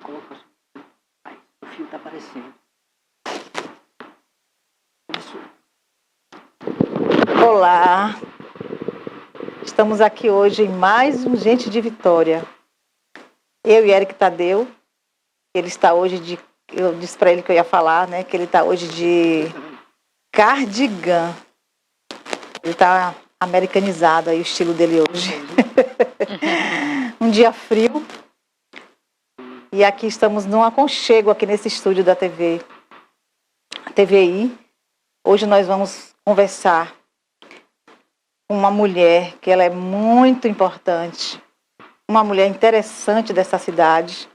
O fio tá aparecendo. Olá, estamos aqui hoje em mais um Gente de Vitória. Eu e Eric Tadeu, ele está hoje de... Eu disse para ele que eu ia falar, né? Que ele está hoje de cardigan. Ele está americanizado aí o estilo dele hoje. Um dia frio. E aqui estamos num aconchego aqui nesse estúdio da TVI. Hoje nós vamos conversar com uma mulher que ela é muito importante, uma mulher interessante dessa cidade.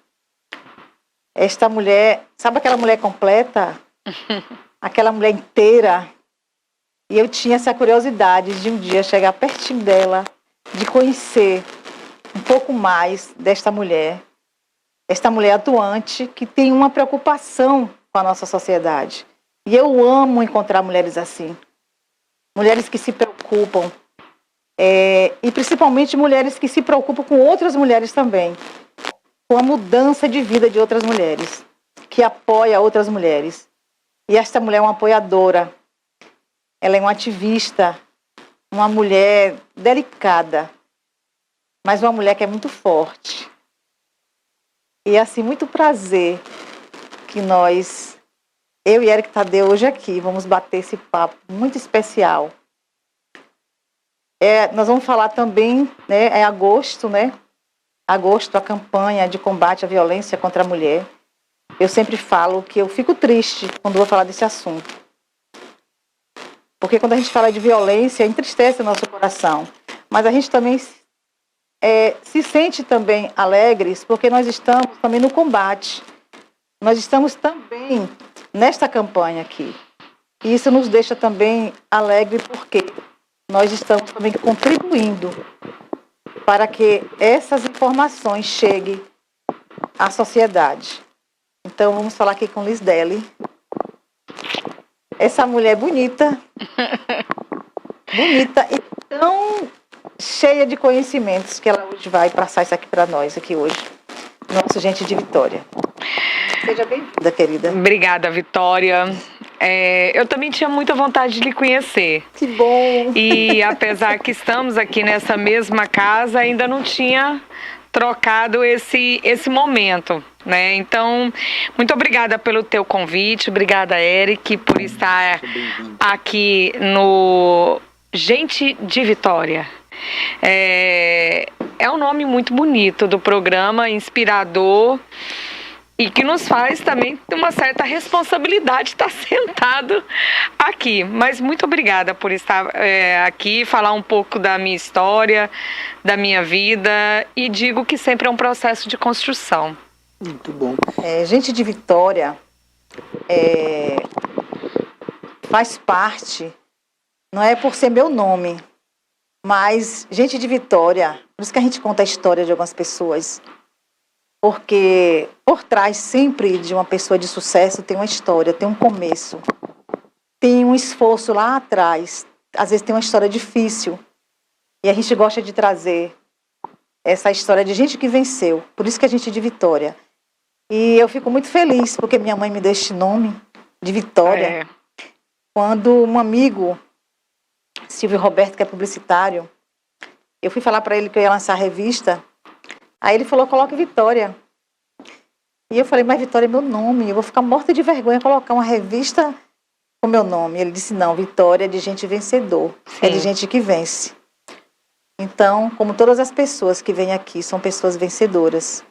Esta mulher, sabe aquela mulher completa? Aquela mulher inteira. E eu tinha essa curiosidade de um dia chegar pertinho dela, de conhecer um pouco mais desta mulher. Esta mulher atuante que tem uma preocupação com a nossa sociedade. E eu amo encontrar mulheres assim. Mulheres que se preocupam. E principalmente mulheres que se preocupam com outras mulheres também. Com a mudança de vida de outras mulheres. Que apoia outras mulheres. E esta mulher é uma apoiadora. Ela é uma ativista. Uma mulher delicada. Mas uma mulher que é muito forte. E assim, muito prazer que eu e Eric Tadeu hoje aqui, vamos bater esse papo muito especial. Nós vamos falar também, né, é agosto, né? Agosto, a campanha de combate à violência contra a mulher. Eu sempre falo que eu fico triste quando vou falar desse assunto. Porque quando a gente fala de violência, entristece o nosso coração. Mas a gente também se sente também alegres, porque nós estamos também no combate. Nós estamos também nesta campanha aqui. E isso nos deixa também alegre, porque nós estamos também contribuindo para que essas informações cheguem à sociedade. Então, vamos falar aqui com Liz Deli. Essa mulher bonita, bonita e tão cheia de conhecimentos que ela hoje vai passar isso aqui para nós, aqui hoje. Nosso Gente de Vitória. Seja bem-vinda, querida. Obrigada, Vitória. Eu também tinha muita vontade de lhe conhecer. Que bom! E apesar que estamos aqui nessa mesma casa, ainda não tinha trocado esse momento, né? Então, muito obrigada pelo teu convite, obrigada, Eric, por estar aqui no Gente de Vitória. É um nome muito bonito do programa, inspirador, e que nos faz também ter uma certa responsabilidade de estar sentado aqui. Mas muito obrigada por estar aqui, falar um pouco da minha história, da minha vida, e digo que sempre é um processo de construção. Muito bom. Gente de Vitória faz parte, não é por ser meu nome, mas Gente de Vitória, por isso que a gente conta a história de algumas pessoas. Porque por trás sempre de uma pessoa de sucesso tem uma história, tem um começo, tem um esforço lá atrás. Às vezes tem uma história difícil. E a gente gosta de trazer essa história de gente que venceu. Por isso que a gente é de Vitória. E eu fico muito feliz porque minha mãe me deu este nome de Vitória. Quando um amigo, Silvio Roberto, que é publicitário, eu fui falar para ele que eu ia lançar a revista. Aí ele falou, coloque Vitória. E eu falei, mas Vitória é meu nome, eu vou ficar morta de vergonha colocar uma revista com meu nome. Ele disse, não, Vitória é de gente vencedor, é de gente que vence. Então, como todas as pessoas que vêm aqui, são pessoas vencedoras.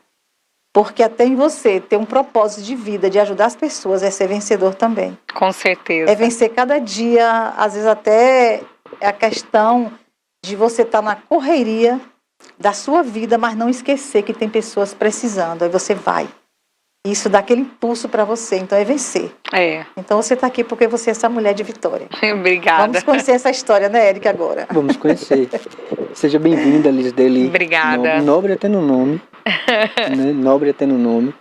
Porque até em você ter um propósito de vida, de ajudar as pessoas, é ser vencedor também. Com certeza. É vencer cada dia, às vezes até é a questão de você estar na correria da sua vida, mas não esquecer que tem pessoas precisando. Aí você vai. Isso dá aquele impulso para você. Então é vencer. Então você está aqui porque você é essa mulher de Vitória. Obrigada. Vamos conhecer essa história, né, Eric, agora? Vamos conhecer. Seja bem-vinda, Liz Deli. Obrigada. Nobre até no nome. Né? Nobre até no nome.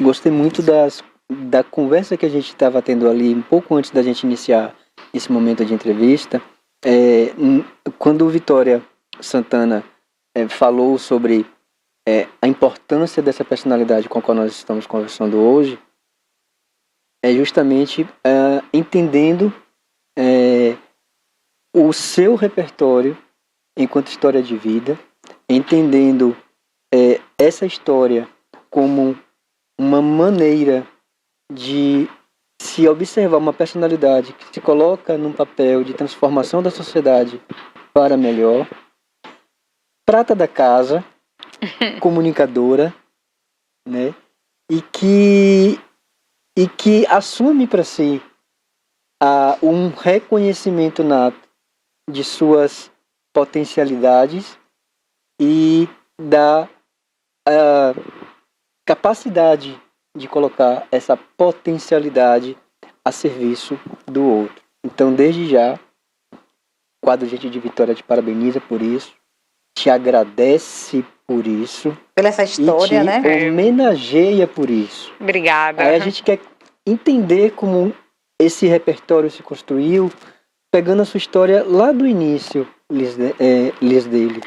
Gostei muito da conversa que a gente estava tendo ali, um pouco antes da gente iniciar esse momento de entrevista. Quando o Vitória Santana falou sobre a importância dessa personalidade com a qual nós estamos conversando hoje é justamente entendendo o seu repertório enquanto história de vida, entendendo essa história como uma maneira de se observar uma personalidade que se coloca num papel de transformação da sociedade para melhor, prata da casa, comunicadora, né? E que assume para si um reconhecimento nato de suas potencialidades e da capacidade de colocar essa potencialidade a serviço do outro. Então, desde já, o quadro Gente de Vitória te parabeniza por isso, te agradece por isso. Pela essa história, e te né? homenageia por isso. Obrigada. Aí a gente quer entender como esse repertório se construiu, pegando a sua história lá do início, Lisdele.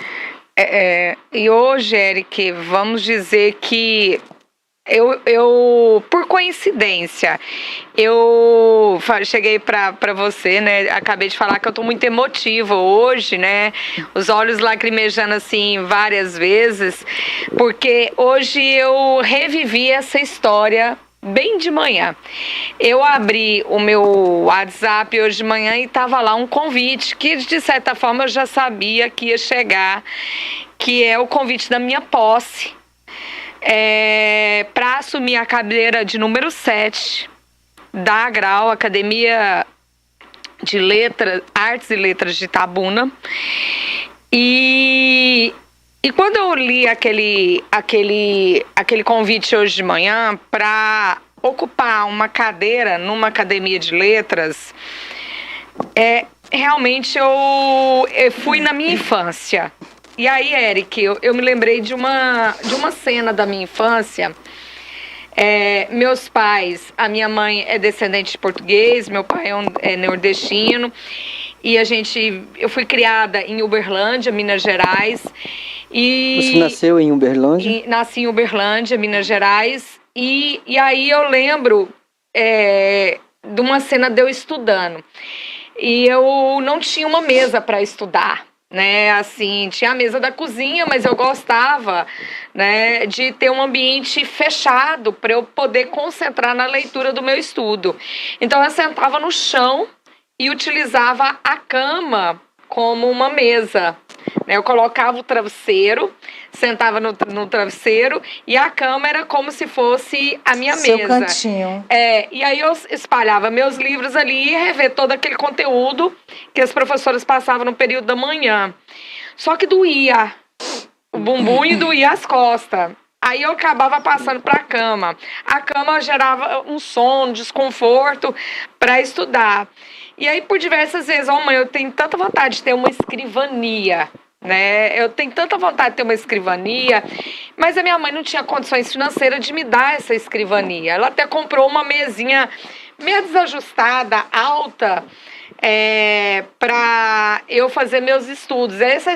E hoje, Eric, vamos dizer que eu por coincidência, eu cheguei para você, né? Acabei de falar que eu tô muito emotiva hoje, né? Os olhos lacrimejando assim várias vezes, porque hoje eu revivi essa história bem de manhã. Eu abri o meu WhatsApp hoje de manhã e tava lá um convite que, de certa forma, eu já sabia que ia chegar, que é o convite da minha posse. Para assumir a cadeira de número 7 da AGRAU, Academia de Artes e Letras de Itabuna. E quando eu li aquele convite hoje de manhã para ocupar uma cadeira numa academia de letras, realmente eu fui na minha infância. E aí, Eric, eu me lembrei de uma cena da minha infância. Meus pais, a minha mãe é descendente de português, meu pai é nordestino. E eu fui criada em Uberlândia, Minas Gerais. Você nasceu em Uberlândia? Nasci em Uberlândia, Minas Gerais. E aí eu lembro de uma cena de eu estudando. E eu não tinha uma mesa para estudar, né? Assim, tinha a mesa da cozinha, mas eu gostava, né, de ter um ambiente fechado para eu poder concentrar na leitura do meu estudo. Então eu sentava no chão e utilizava a cama como uma mesa. Eu colocava o travesseiro, sentava no travesseiro e a cama era como se fosse a minha Seu mesa. cantinho. E aí eu espalhava meus livros ali e ia rever todo aquele conteúdo que as professoras passavam no período da manhã. Só que doía o bumbum e doía as costas. Aí eu acabava passando para a cama. A cama gerava um sono, desconforto para estudar. E aí, por diversas vezes, mãe, eu tenho tanta vontade de ter uma escrivania, né? Eu tenho tanta vontade de ter uma escrivania, mas a minha mãe não tinha condições financeiras de me dar essa escrivania. Ela até comprou uma mesinha meio desajustada, alta, para eu fazer meus estudos. Essa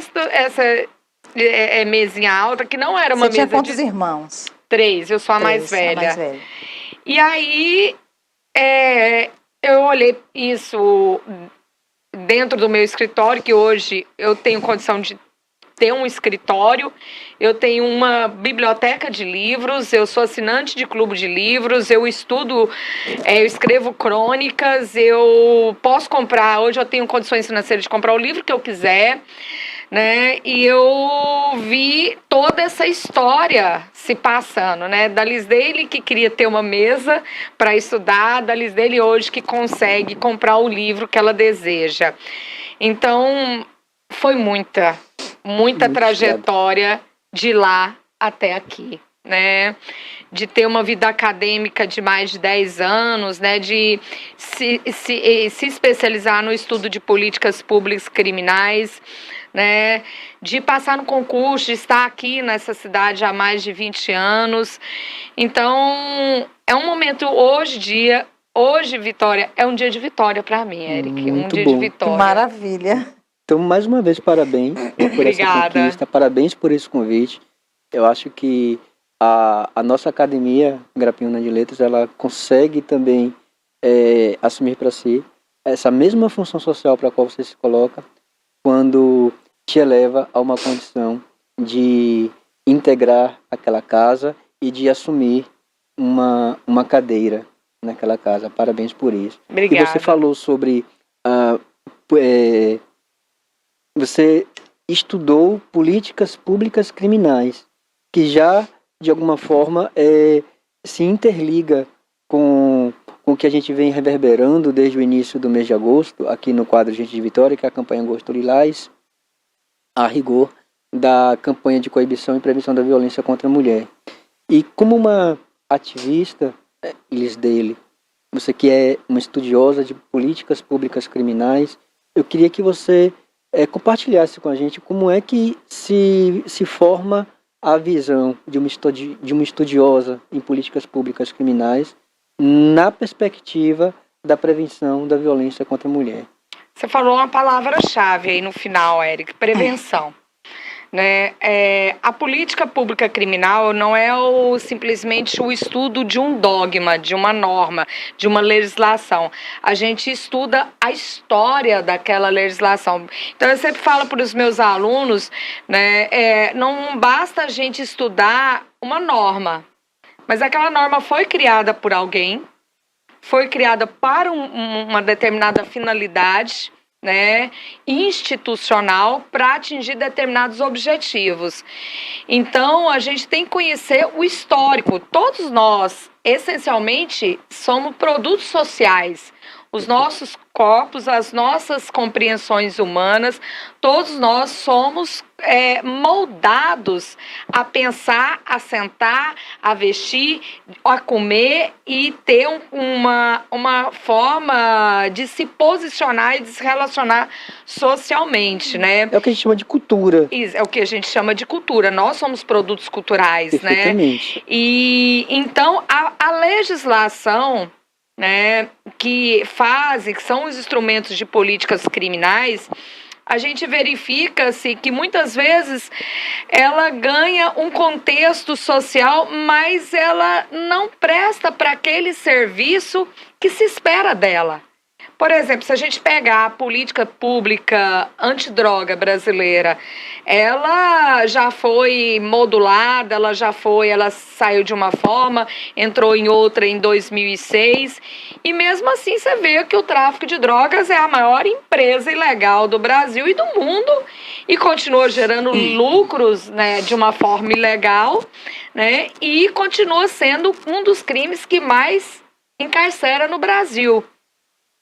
mesinha alta, que não era uma mesa. Você tinha quantos irmãos? 3, eu sou a mais velha. A mais velha. E aí, eu olhei isso dentro do meu escritório, que hoje eu tenho condição de ter um escritório, eu tenho uma biblioteca de livros, eu sou assinante de clube de livros, eu estudo, eu escrevo crônicas, eu posso comprar, hoje eu tenho condições financeiras de comprar o livro que eu quiser, né? E eu vi toda essa história se passando, né? Da Lisdele, que queria ter uma mesa para estudar, da Lisdele hoje que consegue comprar o livro que ela deseja. Então, foi muita trajetória de lá até aqui, né? De ter uma vida acadêmica de mais de 10 anos, né? De se especializar no estudo de políticas públicas criminais, né? De passar no concurso, de estar aqui nessa cidade há mais de 20 anos. Então, é um momento hoje, Vitória, é um dia de vitória para mim, Eric. Muito um dia bom. de vitória. Que maravilha. Então, mais uma vez, parabéns por essa Obrigada. conquista, parabéns por esse convite. Eu acho que a nossa academia, Grapiúna de Letras, ela consegue também assumir para si essa mesma função social para a qual você se coloca quando te eleva a uma condição de integrar aquela casa e de assumir uma cadeira naquela casa. Parabéns por isso. Obrigada. E você falou sobre... você estudou políticas públicas criminais, que já, de alguma forma, se interliga com o que a gente vem reverberando desde o início do mês de agosto, aqui no quadro Gente de Vitória, que é a campanha Agosto Lilás, a rigor da campanha de coibição e prevenção da violência contra a mulher. E como uma ativista, Lisdele, você que é uma estudiosa de políticas públicas criminais, eu queria que você compartilhasse com a gente como é que se forma a visão de uma estudiosa em políticas públicas criminais na perspectiva da prevenção da violência contra a mulher. Você falou uma palavra-chave aí no final, Éric, prevenção. Né? A política pública criminal não é simplesmente o estudo de um dogma, de uma norma, de uma legislação. A gente estuda a história daquela legislação. Então, eu sempre falo para os meus alunos, né, não basta a gente estudar uma norma, mas aquela norma foi criada por alguém, foi criada para uma determinada finalidade, né, institucional, para atingir determinados objetivos. Então, a gente tem que conhecer o histórico. Todos nós, essencialmente, somos produtos sociais. Os nossos corpos, as nossas compreensões humanas, todos nós somos moldados a pensar, a sentar, a vestir, a comer e ter uma forma de se posicionar e de se relacionar socialmente, né? É o que a gente chama de cultura. Isso, é o que a gente chama de cultura. Nós somos produtos culturais, né? Perfeitamente. E então a legislação, né, que são os instrumentos de políticas criminais, a gente verifica-se que muitas vezes ela ganha um contexto social, mas ela não presta para aquele serviço que se espera dela. Por exemplo, se a gente pegar a política pública antidroga brasileira, ela já foi modulada, ela saiu de uma forma, entrou em outra em 2006, e mesmo assim você vê que o tráfico de drogas é a maior empresa ilegal do Brasil e do mundo, e continua gerando lucros, né, de uma forma ilegal, né, e continua sendo um dos crimes que mais encarcera no Brasil.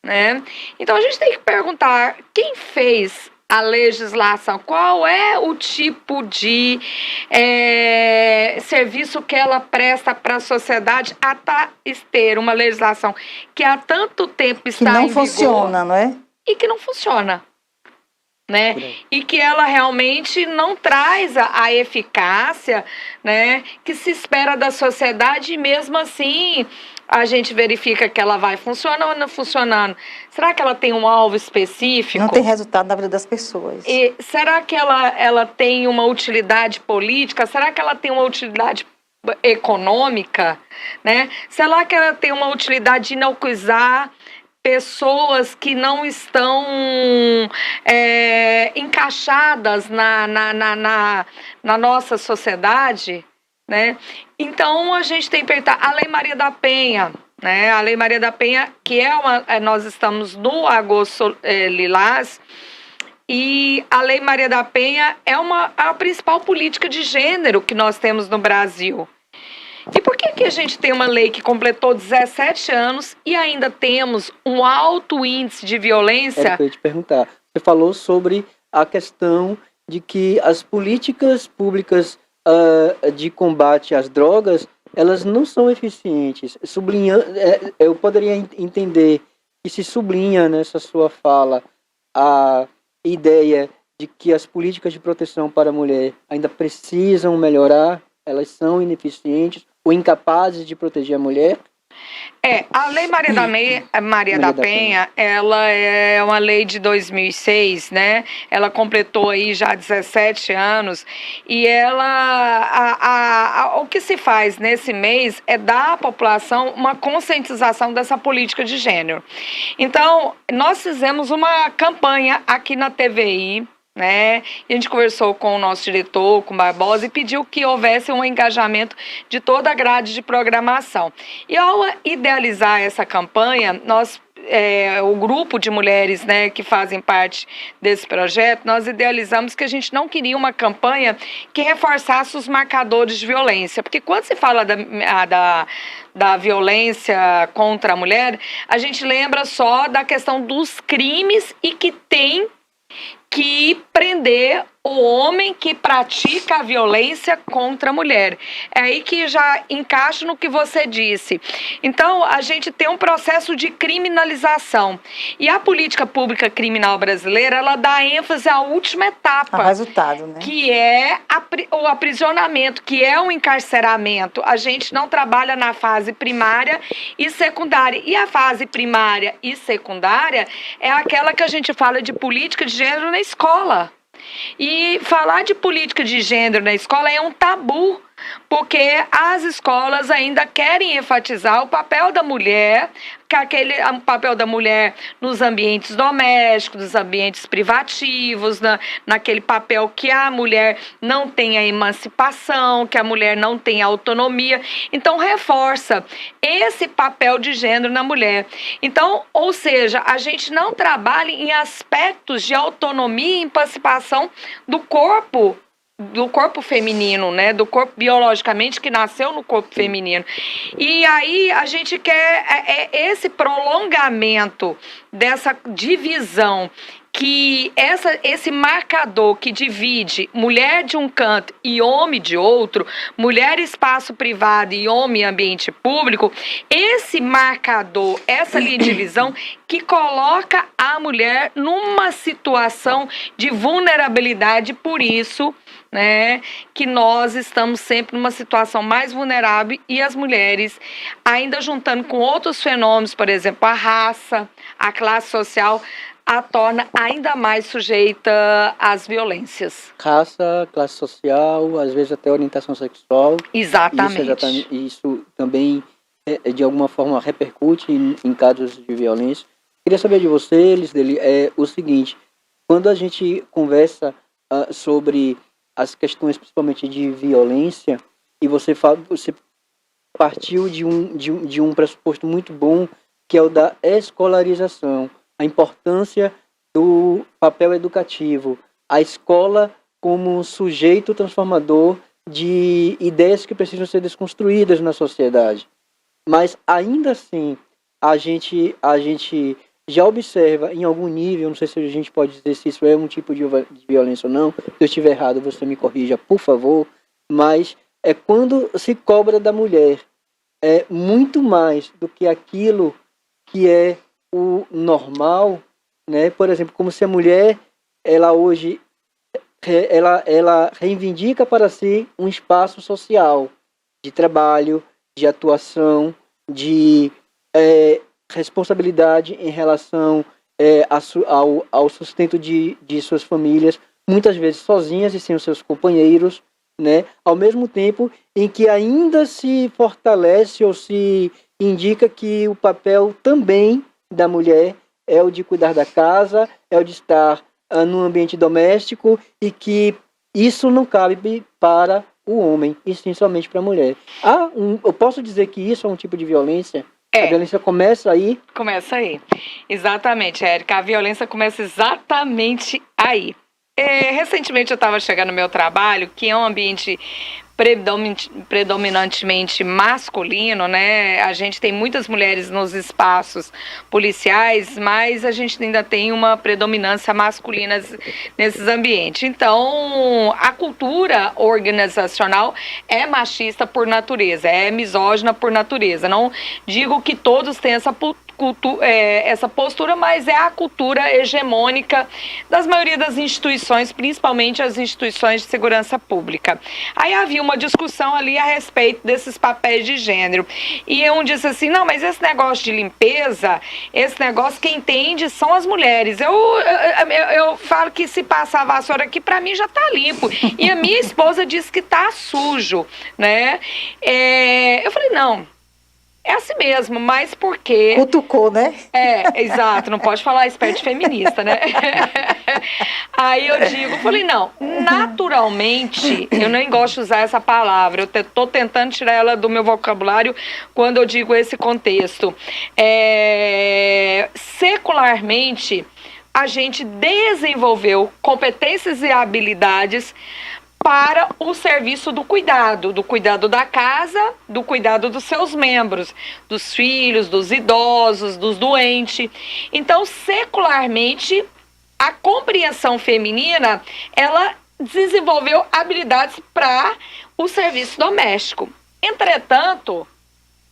Né? Então a gente tem que perguntar quem fez a legislação, qual é o tipo de serviço que ela presta para a sociedade até ter uma legislação que há tanto tempo está que não em vigor, funciona, não é? E que não funciona. Né? E que ela realmente não traz a eficácia, né, que se espera da sociedade, e mesmo assim a gente verifica que ela vai funcionando ou não funcionando. Será que ela tem um alvo específico? Não tem resultado na vida das pessoas. E será que ela tem uma utilidade política? Será que ela tem uma utilidade econômica? Né? Será que ela tem uma utilidade de inocuizar pessoas que não estão encaixadas na nossa sociedade, né? Então a gente tem que perguntar a Lei Maria da Penha, né? A Lei Maria da Penha, que nós estamos no Agosto Lilás, e a Lei Maria da Penha é a principal política de gênero que nós temos no Brasil. E por que a gente tem uma lei que completou 17 anos e ainda temos um alto índice de violência? É o que eu ia te perguntar. Você falou sobre a questão de que as políticas públicas de combate às drogas, elas não são eficientes. Eu poderia entender que se sublinha nessa sua fala a ideia de que as políticas de proteção para a mulher ainda precisam melhorar, elas são ineficientes ou incapazes de proteger a mulher? A Lei Maria da Penha, ela é uma lei de 2006, né? Ela completou aí já 17 anos e o que se faz nesse mês é dar à população uma conscientização dessa política de gênero. Então, nós fizemos uma campanha aqui na TVI, né? E a gente conversou com o nosso diretor, com o Barbosa, e pediu que houvesse um engajamento de toda a grade de programação. E ao idealizar essa campanha, o grupo de mulheres, né, que fazem parte desse projeto, nós idealizamos que a gente não queria uma campanha que reforçasse os marcadores de violência, porque quando se fala da violência contra a mulher, a gente lembra só da questão dos crimes e que tem que prender o homem que pratica a violência contra a mulher. É aí que já encaixa no que você disse. Então, a gente tem um processo de criminalização. E a política pública criminal brasileira, ela dá ênfase à última etapa. O resultado, né? Que é o aprisionamento, que é o encarceramento. A gente não trabalha na fase primária e secundária. E a fase primária e secundária é aquela que a gente fala de política de gênero na escola. E falar de política de gênero na escola é um tabu, porque as escolas ainda querem enfatizar o papel da mulher, o papel da mulher nos ambientes domésticos, nos ambientes privativos, naquele papel que a mulher não tem a emancipação, que a mulher não tem a autonomia. Então, reforça esse papel de gênero na mulher. Então, ou seja, a gente não trabalha em aspectos de autonomia e emancipação do corpo feminino, né? Do corpo biologicamente que nasceu no corpo feminino. E aí a gente quer esse prolongamento dessa divisão, que esse marcador que divide mulher de um canto e homem de outro, mulher espaço privado e homem ambiente público, esse marcador, essa linha de divisão que coloca a mulher numa situação de vulnerabilidade, por isso, né, que nós estamos sempre numa situação mais vulnerável e as mulheres, ainda juntando com outros fenômenos, por exemplo, a raça, a classe social, a torna ainda mais sujeita às violências. Raça, classe social, às vezes até orientação sexual. Exatamente. Isso também, de alguma forma, repercute em casos de violência. Queria saber de você, Lisdeli, o seguinte: quando a gente conversa sobre as questões, principalmente de violência, e você partiu de um pressuposto muito bom, que é o da escolarização, a importância do papel educativo, a escola como um sujeito transformador de ideias que precisam ser desconstruídas na sociedade. Mas ainda assim, a gente já observa em algum nível, não sei se a gente pode dizer se isso é um tipo de violência ou não, se eu estiver errado você me corrija, por favor, mas é quando se cobra da mulher muito mais do que aquilo que é o normal, né? Por exemplo, como se a mulher, ela hoje, ela reivindica para si um espaço social, de trabalho, de atuação, de responsabilidade em relação ao sustento de suas famílias, muitas vezes sozinhas e sem os seus companheiros, né? Ao mesmo tempo em que ainda se fortalece ou se indica que o papel também da mulher é o de cuidar da casa, é o de estar no ambiente doméstico, e que isso não cabe para o homem, e sim somente para a mulher. Eu posso dizer que isso é um tipo de violência? A violência começa aí? Começa aí. Exatamente, Érica. A violência começa exatamente aí. Recentemente eu estava chegando no meu trabalho, que é um ambiente predominantemente masculino, né? A gente tem muitas mulheres nos espaços policiais, mas a gente ainda tem uma predominância masculina nesses ambientes. Então, a cultura organizacional é machista por natureza, é misógina por natureza. Não digo que todos têm essa essa postura, mas é a cultura hegemônica das maioria das instituições, principalmente as instituições de segurança pública. Aí havia uma discussão ali a respeito desses papéis de gênero. E um disse assim, não, mas esse negócio de limpeza, esse negócio quem entende são as mulheres. Eu falo que se passar a vassoura aqui, para mim já tá limpo. E a minha esposa disse que tá sujo, né? Eu falei, não, é assim mesmo, mas por quê? Cutucou, né? Exato, não pode falar esperto feminista, né? Aí eu falei, não, naturalmente, eu nem gosto de usar essa palavra, eu tô tentando tirar ela do meu vocabulário quando eu digo esse contexto. Secularmente, a gente desenvolveu competências e habilidades para o serviço do cuidado da casa, do cuidado dos seus membros, dos filhos, dos idosos, dos doentes. Então, secularmente, a compreensão feminina, ela desenvolveu habilidades para o serviço doméstico. Entretanto,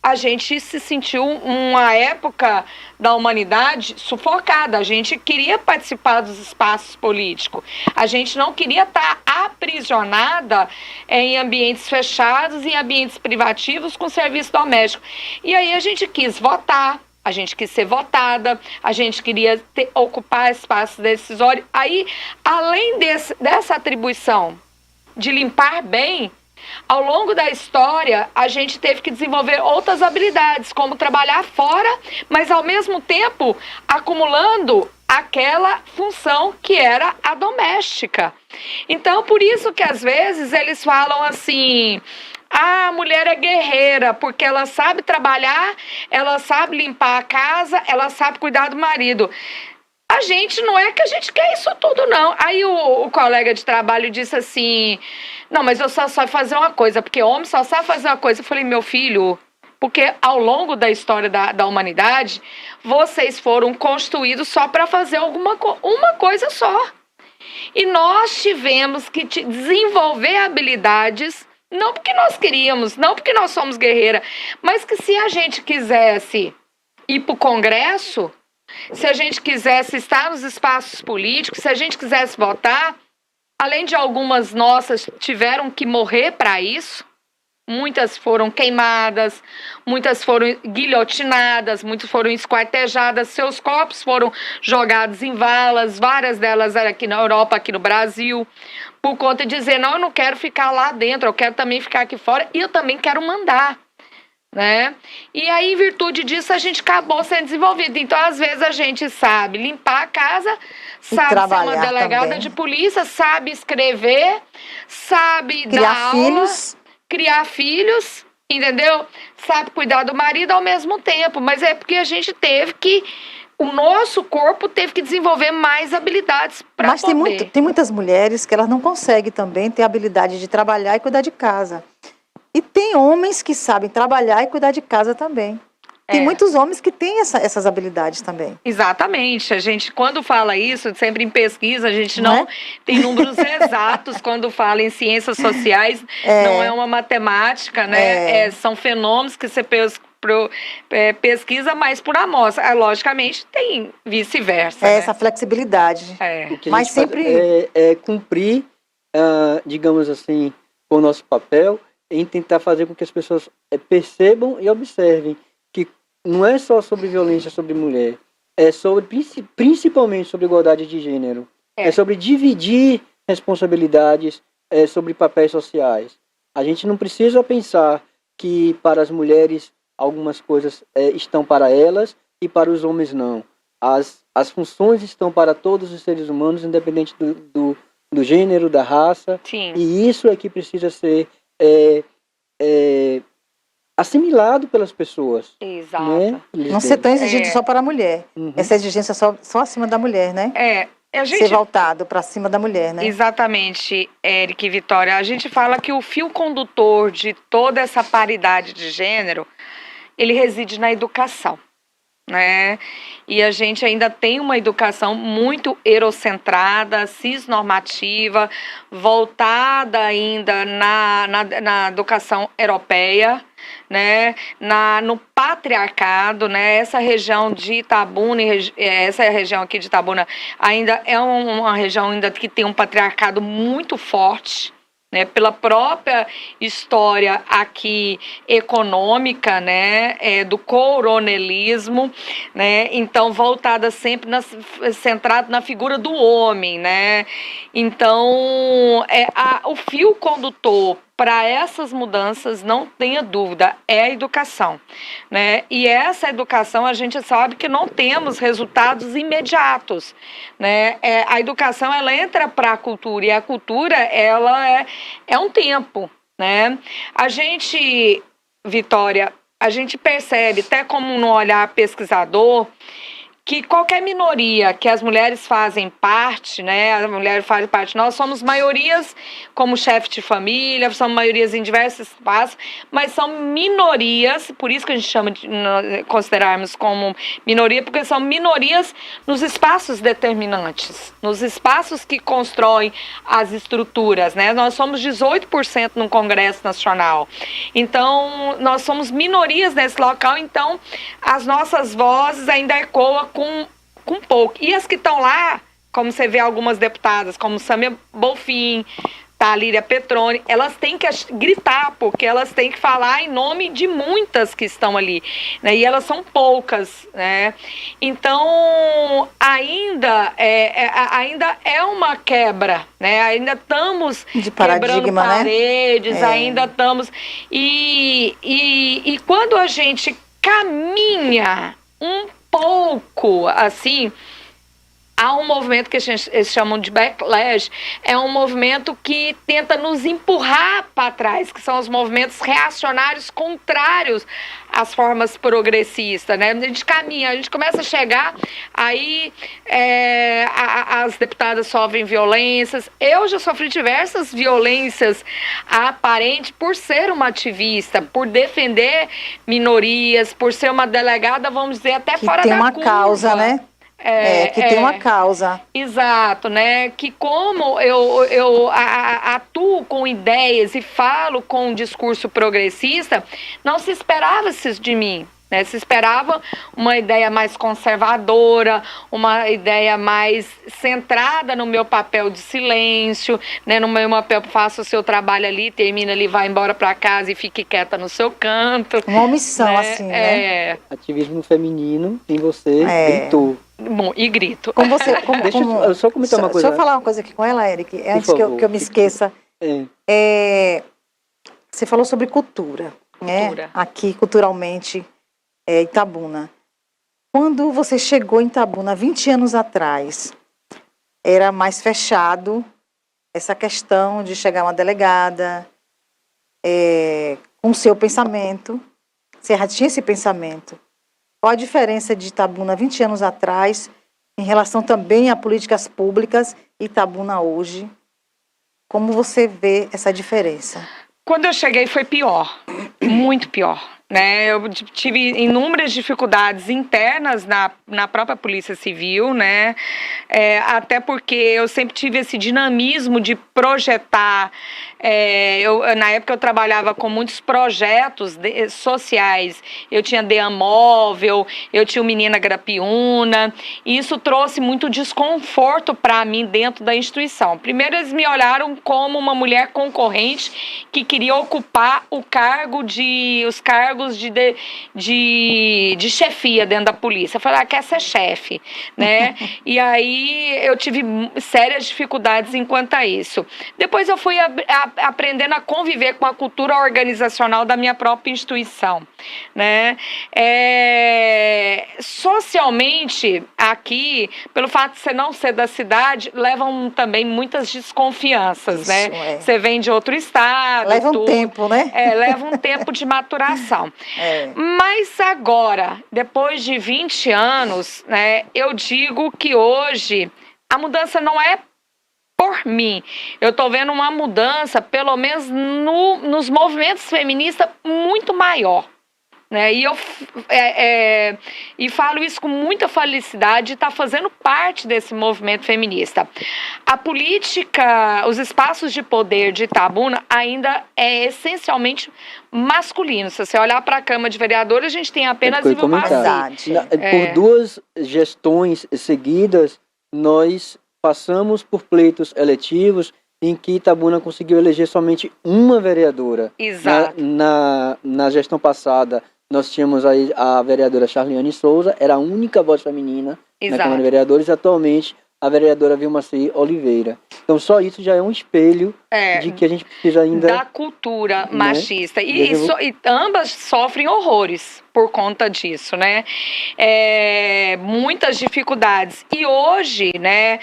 a gente se sentiu uma época da humanidade sufocada. A gente queria participar dos espaços políticos. A gente não queria estar aprisionada em ambientes fechados, em ambientes privativos com serviço doméstico. E aí a gente quis votar, a gente quis ser votada, a gente queria ocupar espaços decisórios. Aí, além dessa atribuição de limpar bem, ao longo da história, a gente teve que desenvolver outras habilidades, como trabalhar fora, mas ao mesmo tempo acumulando aquela função que era a doméstica. Então, por isso que às vezes eles falam assim, a mulher é guerreira, porque ela sabe trabalhar, ela sabe limpar a casa, ela sabe cuidar do marido. A gente não é que a gente quer isso tudo, não. Aí o colega de trabalho disse assim, não, mas eu só sei fazer uma coisa, porque homem só sabe fazer uma coisa. Eu falei, meu filho, porque ao longo da história da humanidade, vocês foram construídos só para fazer uma coisa só. E nós tivemos que desenvolver habilidades, não porque nós queríamos, não porque nós somos guerreira, mas que se a gente quisesse ir para o Congresso, se a gente quisesse estar nos espaços políticos, se a gente quisesse votar, além de algumas nossas tiveram que morrer para isso, muitas foram queimadas, muitas foram guilhotinadas, muitas foram esquartejadas, seus corpos foram jogados em valas, várias delas eram aqui na Europa, aqui no Brasil, por conta de dizer, não, eu não quero ficar lá dentro, eu quero também ficar aqui fora e eu também quero mandar. Né? E aí, em virtude disso, a gente acabou sendo desenvolvido. Então, às vezes, a gente sabe limpar a casa, sabe ser uma delegada também de polícia, sabe escrever, sabe dar aula, criar filhos, entendeu? Sabe cuidar do marido ao mesmo tempo. Mas é porque a gente teve que... O nosso corpo teve que desenvolver mais habilidades para poder. Mas tem muitas mulheres que elas não conseguem também ter habilidade de trabalhar e cuidar de casa. E tem homens que sabem trabalhar e cuidar de casa também. Tem muitos homens que têm essas habilidades também. Exatamente. A gente, quando fala isso, sempre em pesquisa, a gente não tem números exatos quando fala em ciências sociais. Não é uma matemática, né? São fenômenos que você pesquisa mais por amostra. Logicamente, tem vice-versa. Né? Essa flexibilidade. O que mas sempre é cumprir, digamos assim, o nosso papel em tentar fazer com que as pessoas percebam e observem que não é só sobre violência sobre mulher, é sobre, principalmente sobre igualdade de gênero, é sobre dividir responsabilidades, é sobre papéis sociais. A gente não precisa pensar que para as mulheres algumas coisas estão para elas e para os homens não. As funções estão para todos os seres humanos, independente do gênero, da raça. Sim. E isso é que precisa ser assimilado pelas pessoas. Exato. Né? Não ser tão exigido só para a mulher. Essa exigência só acima da mulher, né? Ser voltado para cima da mulher, né? Exatamente, Eric e Vitória. A gente fala que o fio condutor de toda essa paridade de gênero, ele reside na educação. Né? E a gente ainda tem uma educação muito eurocentrada, cisnormativa, voltada ainda na educação europeia, né, no patriarcado, né, essa região de Itabuna, essa região aqui de Itabuna ainda é uma região ainda que tem um patriarcado muito forte, né, pela própria história aqui econômica, né, do coronelismo, né, então voltada sempre centrado na figura do homem, né, então o fio condutor para essas mudanças, não tenha dúvida, é a educação, né? E essa educação a gente sabe que não temos resultados imediatos, né? A educação ela entra para a cultura e a cultura ela é um tempo, né? A gente, Vitória, a gente percebe até como no olhar pesquisador que qualquer minoria que as mulheres fazem parte, né, as mulheres fazem parte, nós somos maiorias como chefe de família, somos maiorias em diversos espaços, mas são minorias, por isso que a gente chama de considerarmos como minoria, porque são minorias nos espaços determinantes, nos espaços que constroem as estruturas, né, nós somos 18% no Congresso Nacional, então nós somos minorias nesse local, então as nossas vozes ainda ecoam com pouco. E as que estão lá, como você vê algumas deputadas, como Sâmia Bonfim, Talíria Petroni, elas têm que gritar, porque elas têm que falar em nome de muitas que estão ali, né? E elas são poucas, né? Então, ainda é uma quebra, né? Ainda estamos de paradigma, quebrando paredes, né? ainda estamos... E quando a gente caminha um pouco, assim, há um movimento que eles chamam de backlash, é um movimento que tenta nos empurrar para trás, que são os movimentos reacionários contrários às formas progressistas, né? A gente caminha, a gente começa a chegar, aí as deputadas sofrem violências, eu já sofri diversas violências aparentes por ser uma ativista, por defender minorias, por ser uma delegada, vamos dizer, até que fora tem da uma curva. Causa, né? Tem uma causa. Exato, né? Que como eu atuo com ideias e falo com um discurso progressista, não se esperava isso de mim. Né? Se esperava uma ideia mais conservadora, uma ideia mais centrada no meu papel de silêncio, né? No meu papel, faça o seu trabalho ali, termina ali, vai embora para casa e fique quieta no seu canto. Uma omissão, né? assim, né? Ativismo feminino em você gritou. Bom, e grito. Como você, Deixa eu só comentar uma coisa. Deixa eu falar uma coisa aqui com ela, Eric, antes que eu me esqueça. Você falou sobre cultura. Né? Aqui, culturalmente, Itabuna. Quando você chegou em Itabuna, 20 anos atrás, era mais fechado essa questão de chegar uma delegada com o seu pensamento. Você já tinha esse pensamento. Qual a diferença de Itabuna 20 anos atrás em relação também a políticas públicas e Itabuna hoje? Como você vê essa diferença? Quando eu cheguei foi pior, muito pior. Né, eu tive inúmeras dificuldades internas na própria Polícia Civil, né, até porque eu sempre tive esse dinamismo de projetar. Na época eu trabalhava com muitos projetos sociais, eu tinha DEAM Móvel, eu tinha o Menina Grapiúna, e isso trouxe muito desconforto para mim dentro da instituição. Primeiro eles me olharam como uma mulher concorrente que queria ocupar os cargos de chefia dentro da polícia. Eu falei, quer ser chefe, né? E aí eu tive sérias dificuldades enquanto a isso. Depois eu fui aprendendo a conviver com a cultura organizacional da minha própria instituição, né? Socialmente, aqui, pelo fato de você não ser da cidade, levam também muitas desconfianças, isso, né? Você vem de outro estado. Leva um tempo, né? Leva um tempo de maturação. Mas agora, depois de 20 anos, né, eu digo que hoje a mudança não é por mim. Eu estou vendo uma mudança, pelo menos nos movimentos feministas, muito maior. né? E falo isso com muita felicidade de estar fazendo parte desse movimento feminista. A política, os espaços de poder de Itabuna ainda é essencialmente masculino. Se você olhar para a Câmara de Vereadores, a gente tem apenas Vilmar. Verdade. Por 2 gestões seguidas, nós passamos por pleitos eletivos em que Itabuna conseguiu eleger somente uma vereadora. Exato. Na gestão passada, nós tínhamos aí a vereadora Charliane Souza, era a única voz feminina na Câmara de Vereadores. Atualmente, a vereadora Vilmaci Oliveira. Então, só isso já é um espelho de que a gente precisa ainda... Da cultura machista. E ambas sofrem horrores por conta disso, né? Muitas dificuldades. E hoje, né,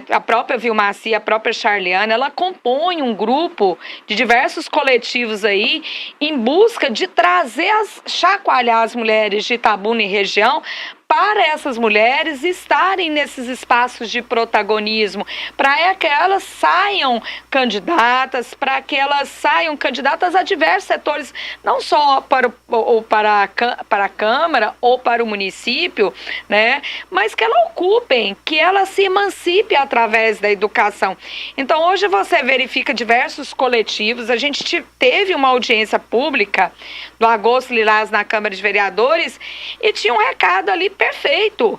a própria Vilmaci, a própria Charliane, ela compõe um grupo de diversos coletivos aí em busca de chacoalhar as mulheres de Itabuna e região para essas mulheres estarem nesses espaços de protagonismo, para que elas saiam candidatas, a diversos setores, não só para a Câmara ou para o município, né, mas que elas ocupem, que elas se emancipem através da educação. Então, hoje você verifica diversos coletivos, a gente teve uma audiência pública do Agosto Lilás na Câmara de Vereadores e tinha um recado ali perfeito.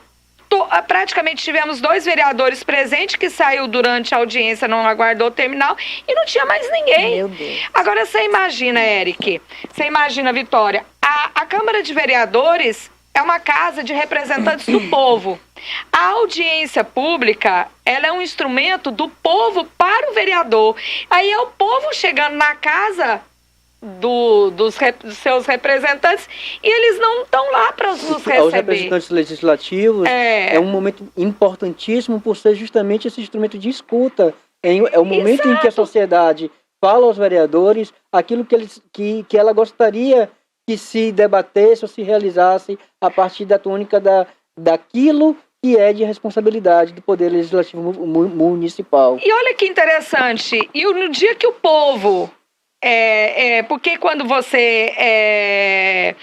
Praticamente tivemos 2 vereadores presentes que saiu durante a audiência, não aguardou terminar e não tinha mais ninguém. Meu Deus. Agora você imagina, Eric, você imagina, Vitória, a Câmara de Vereadores é uma casa de representantes do povo. A audiência pública, ela é um instrumento do povo para o vereador. Aí é o povo chegando na casa dos seus representantes e eles não estão lá para nos receber. Os representantes legislativos é um momento importantíssimo por ser justamente esse instrumento de escuta. É o momento em que a sociedade fala aos vereadores aquilo que ela gostaria que se debatesse ou se realizasse a partir da tônica daquilo que é de responsabilidade do Poder Legislativo Municipal. E olha que interessante, e no dia que o povo... porque quando você é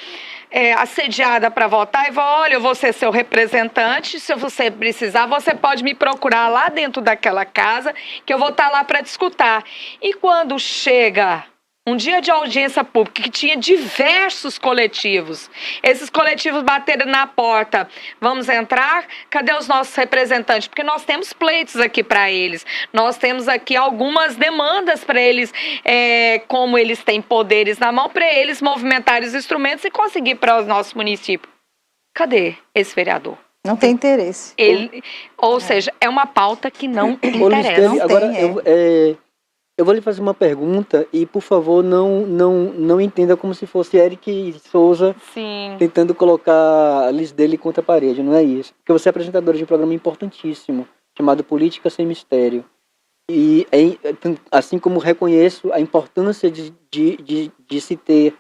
assediada para votar e fala, olha, eu vou ser seu representante, se você precisar, você pode me procurar lá dentro daquela casa, que eu vou estar lá para discutir. E quando chega um dia de audiência pública que tinha diversos coletivos, esses coletivos bateram na porta, vamos entrar? Cadê os nossos representantes? Porque nós temos pleitos aqui para eles, nós temos aqui algumas demandas para eles, como eles têm poderes na mão, para eles movimentarem os instrumentos e conseguir para o nosso município. Cadê esse vereador? Não tem interesse. Ou seja, é uma pauta que não interessa. Agora, eu vou lhe fazer uma pergunta e, por favor, não entenda como se fosse Eric Souza tentando colocar a lista dele contra a parede, não é isso. Porque você é apresentadora de um programa importantíssimo, chamado Política Sem Mistério. E assim como reconheço a importância de se ter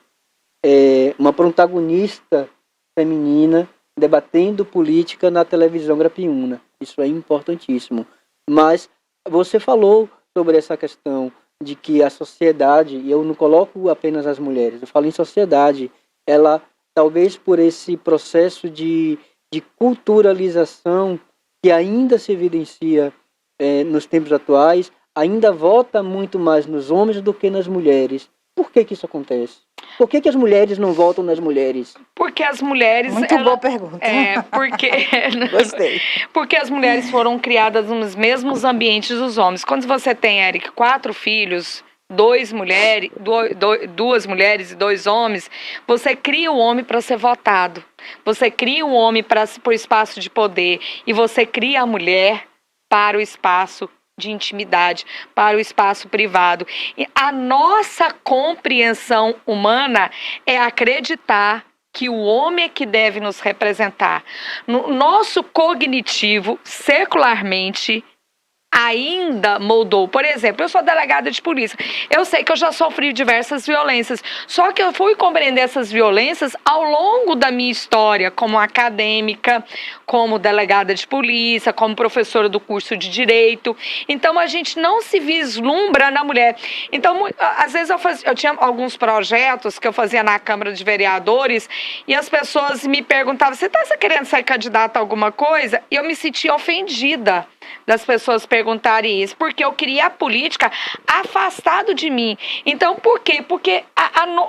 uma protagonista feminina debatendo política na televisão grapiúna. Isso é importantíssimo. Mas você falou sobre essa questão de que a sociedade, e eu não coloco apenas as mulheres, eu falo em sociedade, ela, talvez por esse processo de culturalização que ainda se evidencia nos tempos atuais, ainda vota muito mais nos homens do que nas mulheres. Por que isso acontece? Por que as mulheres não votam nas mulheres? Porque as mulheres... Muito boa pergunta. Gostei. Porque as mulheres foram criadas nos mesmos ambientes dos homens. Quando você tem, Eric, 4 filhos, 2 mulheres, 2 mulheres e 2 homens, você cria o homem para ser votado. Você cria o homem para o espaço de poder. E você cria a mulher para o espaço de intimidade, para o espaço privado. E a nossa compreensão humana é acreditar que o homem é que deve nos representar. No nosso cognitivo, secularmente, ainda moldou. Por exemplo, eu sou delegada de polícia. Eu sei que eu já sofri diversas violências. Só que eu fui compreender essas violências ao longo da minha história, como acadêmica, como delegada de polícia, como professora do curso de Direito. Então, a gente não se vislumbra na mulher. Então, às vezes eu tinha alguns projetos que eu fazia na Câmara de Vereadores e as pessoas me perguntavam, você está querendo ser candidata a alguma coisa? E eu me sentia ofendida das pessoas perguntarem isso, porque eu queria a política afastado de mim. Então, por quê? Porque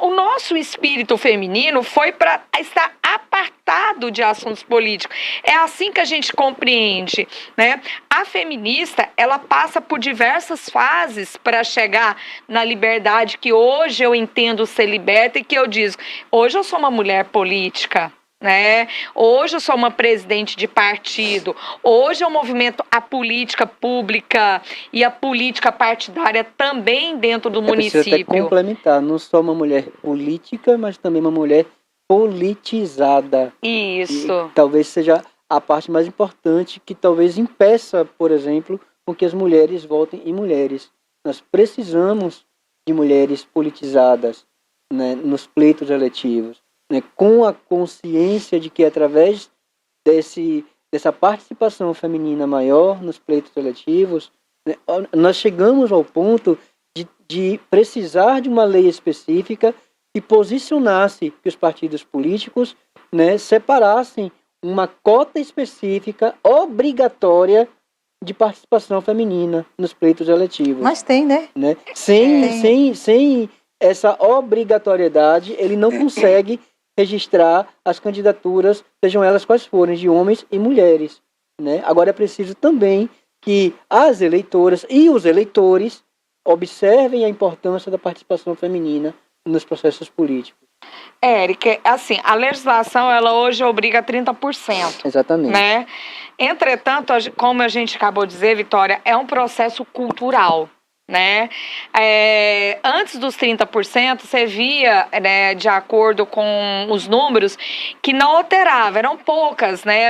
o nosso espírito feminino foi para estar apartado de assuntos políticos. É assim que a gente compreende, né? A feminista, ela passa por diversas fases para chegar na liberdade que hoje eu entendo ser liberta e que eu digo, hoje eu sou uma mulher política, né? Hoje eu sou uma presidente de partido, hoje eu movimento a política pública e a política partidária também dentro do município. Preciso até complementar, não só uma mulher política, mas também uma mulher politizada. Isso. E talvez seja a parte mais importante que talvez impeça, por exemplo, com que as mulheres votem em mulheres. Nós precisamos de mulheres politizadas, né, nos pleitos eletivos, né, com a consciência de que através dessa participação feminina maior nos pleitos eletivos, né, nós chegamos ao ponto de precisar de uma lei específica que posicionasse que os partidos políticos, né, separassem uma cota específica obrigatória de participação feminina nos pleitos eletivos. Mas tem, né? Sem essa obrigatoriedade, ele não consegue registrar as candidaturas, sejam elas quais forem, de homens e mulheres, né? Agora é preciso também que as eleitoras e os eleitores observem a importância da participação feminina nos processos políticos. Érica, assim, a legislação, ela hoje obriga 30%. Exatamente. Né? Entretanto, como a gente acabou de dizer, Vitória, é um processo cultural. Né? Antes dos 30%, você via, né, de acordo com os números, que não alterava, eram poucas, né?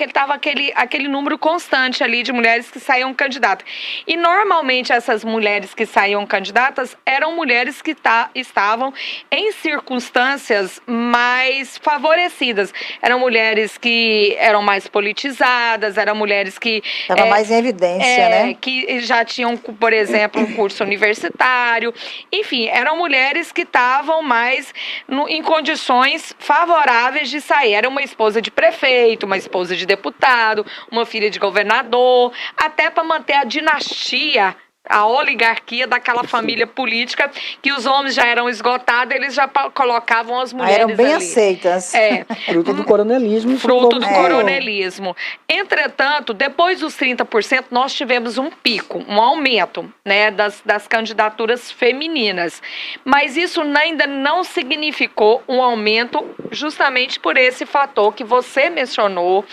Estava aquele número constante ali de mulheres que saíam candidatas. E normalmente essas mulheres que saíam candidatas eram mulheres que estavam em circunstâncias mais favorecidas. Eram mulheres que eram mais politizadas, eram mulheres que... Estava mais em evidência, né? Que já tinham, por exemplo, um curso universitário, enfim, eram mulheres que estavam mais em condições favoráveis de sair. Era uma esposa de prefeito, uma esposa de deputado, uma filha de governador, até para manter a dinastia, a oligarquia daquela família política, que os homens já eram esgotados, eles já colocavam as mulheres eram bem ali. aceitas. Fruto do coronelismo. Fruto do coronelismo. Entretanto, depois dos 30%, nós tivemos um pico, um aumento, né, das candidaturas femininas. Mas isso ainda não significou um aumento justamente por esse fator que você mencionou,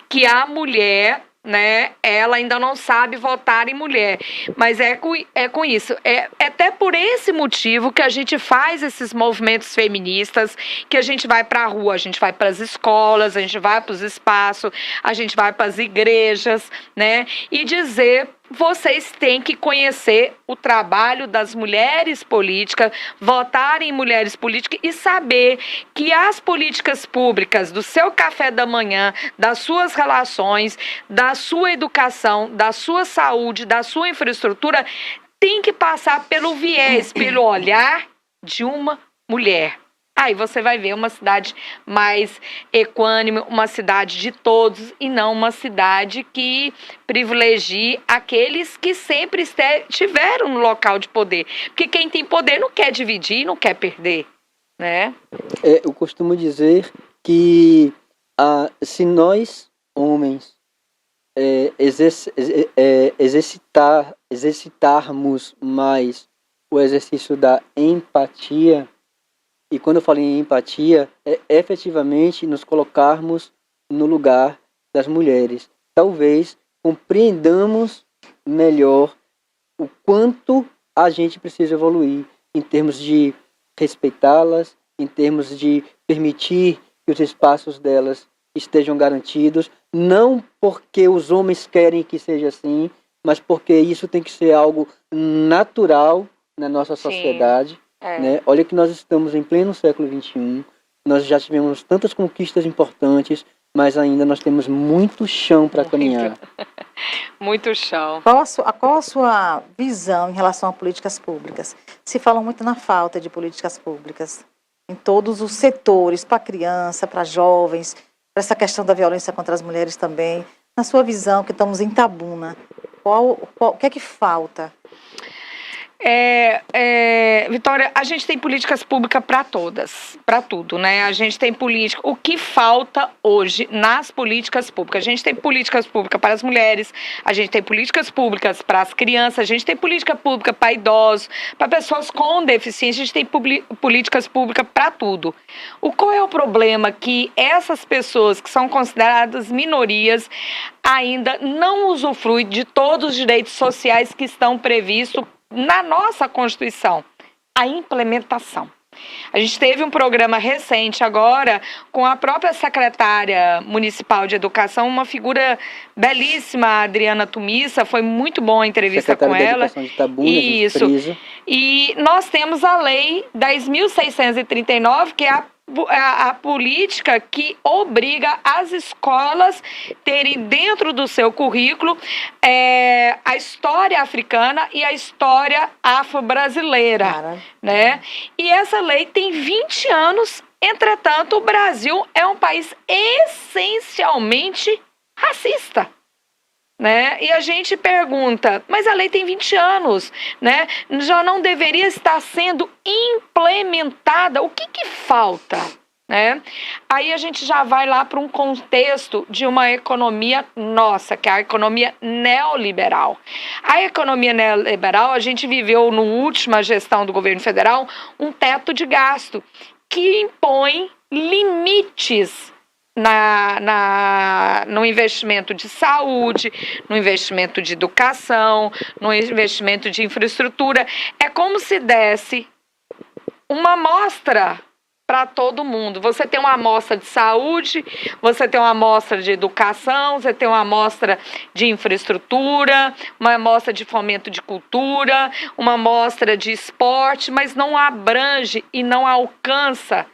que a mulher, né, ela ainda não sabe votar em mulher, mas é com isso, é até por esse motivo que a gente faz esses movimentos feministas, que a gente vai para a rua, a gente vai para as escolas, a gente vai para os espaços, a gente vai para as igrejas, né, e dizer: vocês têm que conhecer o trabalho das mulheres políticas, votar em mulheres políticas e saber que as políticas públicas do seu café da manhã, das suas relações, da sua educação, da sua saúde, da sua infraestrutura, tem que passar pelo viés, pelo olhar de uma mulher. Aí você vai ver uma cidade mais equânime, uma cidade de todos e não uma cidade que privilegie aqueles que sempre estiveram no local de poder. Porque quem tem poder não quer dividir, não quer perder, né? Eu costumo dizer que se nós, homens, exercitarmos mais o exercício da empatia, e quando eu falo em empatia, é efetivamente nos colocarmos no lugar das mulheres. Talvez compreendamos melhor o quanto a gente precisa evoluir em termos de respeitá-las, em termos de permitir que os espaços delas estejam garantidos, não porque os homens querem que seja assim, mas porque isso tem que ser algo natural na nossa Sim. sociedade. É. Né? Olha que nós estamos em pleno século XXI, nós já tivemos tantas conquistas importantes, mas ainda nós temos muito chão para caminhar. Muito chão. Qual a sua visão em relação a políticas públicas? Se fala muito na falta de políticas públicas em todos os setores, para criança, para jovens, para essa questão da violência contra as mulheres também. Na sua visão, que estamos em Tabuna, o que é que falta? Vitória, a gente tem políticas públicas para todas, para tudo, né? A gente tem política. O que falta hoje nas políticas públicas? A gente tem políticas públicas para as mulheres, a gente tem políticas públicas para as crianças, a gente tem política pública para idosos, para pessoas com deficiência, a gente tem políticas públicas para tudo. Qual é o problema? Que essas pessoas que são consideradas minorias ainda não usufruem de todos os direitos sociais que estão previstos na nossa Constituição, a implementação. A gente teve um programa recente agora com a própria secretária municipal de educação, uma figura belíssima, a Adriana Tumissa, foi muito boa a entrevista com ela. De Tabuna, isso. E nós temos a lei 10.639, que é a política que obriga as escolas terem dentro do seu currículo a história africana e a história afro-brasileira, né? E essa lei tem 20 anos, entretanto, o Brasil é um país essencialmente racista. Né? E a gente pergunta, mas a lei tem 20 anos, né? Já não deveria estar sendo implementada? O que falta? Né? Aí a gente já vai lá para um contexto de uma economia nossa, que é a economia neoliberal. A economia neoliberal, a gente viveu na última gestão do governo federal um teto de gasto que impõe limites no investimento de saúde, no investimento de educação, no investimento de infraestrutura. É como se desse uma amostra para todo mundo. Você tem uma amostra de saúde, você tem uma amostra de educação, você tem uma amostra de infraestrutura, uma amostra de fomento de cultura, uma amostra de esporte, mas não abrange e não alcança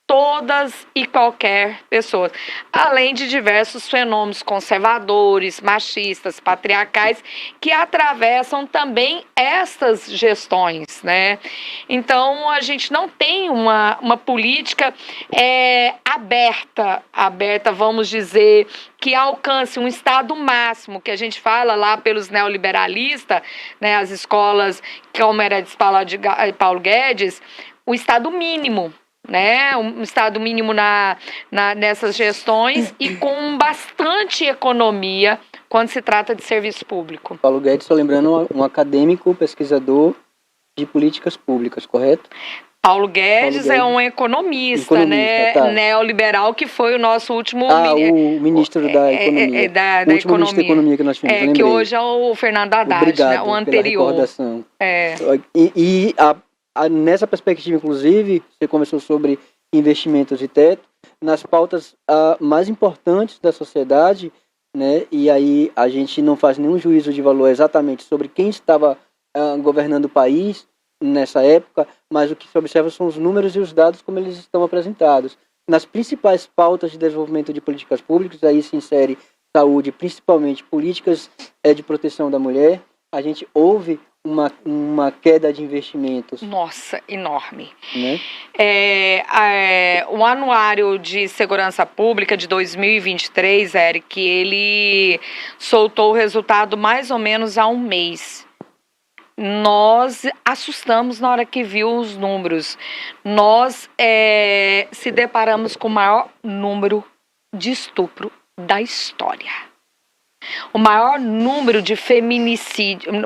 todas e qualquer pessoa, além de diversos fenômenos conservadores, machistas, patriarcais, que atravessam também estas gestões, né? Então, a gente não tem uma política aberta, vamos dizer, que alcance um estado máximo, que a gente fala lá pelos neoliberalistas, né, as escolas, como era de Paulo Guedes, o estado mínimo, né, um estado mínimo nessas gestões e com bastante economia quando se trata de serviço público. Paulo Guedes, só lembrando, um acadêmico, pesquisador de políticas públicas, correto? Paulo Guedes é um economista, né, tá, neoliberal, que foi o nosso último o ministro da Economia. O último ministro da Economia que nós tivemos, que hoje é o Fernando Haddad, obrigado, né, o anterior. Pela recordação. Nessa perspectiva, inclusive, você conversou sobre investimentos e teto, nas pautas mais importantes da sociedade, né, e aí a gente não faz nenhum juízo de valor exatamente sobre quem estava governando o país nessa época, mas o que se observa são os números e os dados como eles estão apresentados. Nas principais pautas de desenvolvimento de políticas públicas, aí se insere saúde, principalmente políticas de proteção da mulher, a gente ouve uma queda de investimentos. Nossa, enorme. Né? O Anuário de Segurança Pública de 2023, Eric, ele soltou o resultado mais ou menos há um mês. Nós assustamos na hora que viu os números. Nós se deparamos com o maior número de estupro da história. O maior número de feminicídio, um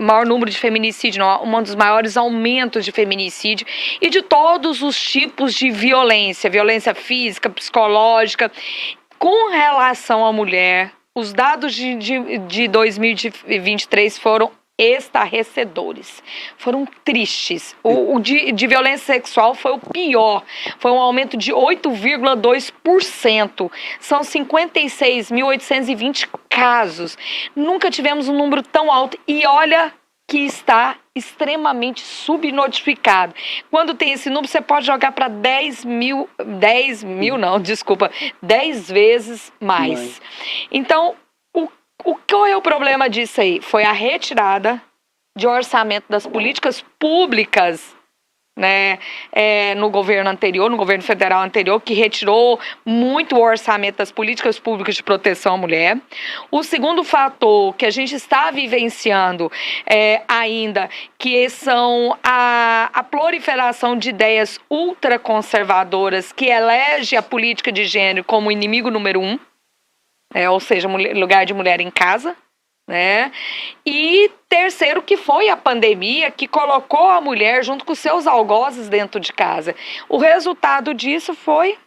dos maiores aumentos de feminicídio e de todos os tipos de violência física, psicológica. Com relação à mulher, os dados de 2023 foram estarrecedores, foram tristes. O de violência sexual foi o pior, foi um aumento de 8,2%. São 56.820 casos. Nunca tivemos um número tão alto. E olha que está extremamente subnotificado. Quando tem esse número, você pode jogar para 10 vezes mais. Então, qual é o problema disso aí? Foi a retirada de orçamento das políticas públicas, né, no governo anterior, no governo federal anterior, que retirou muito o orçamento das políticas públicas de proteção à mulher. O segundo fator que a gente está vivenciando ainda, que são a proliferação de ideias ultraconservadoras que elege a política de gênero como inimigo número 1, ou seja, lugar de mulher em casa. Né? E terceiro, que foi a pandemia que colocou a mulher junto com seus algozes dentro de casa. O resultado disso foi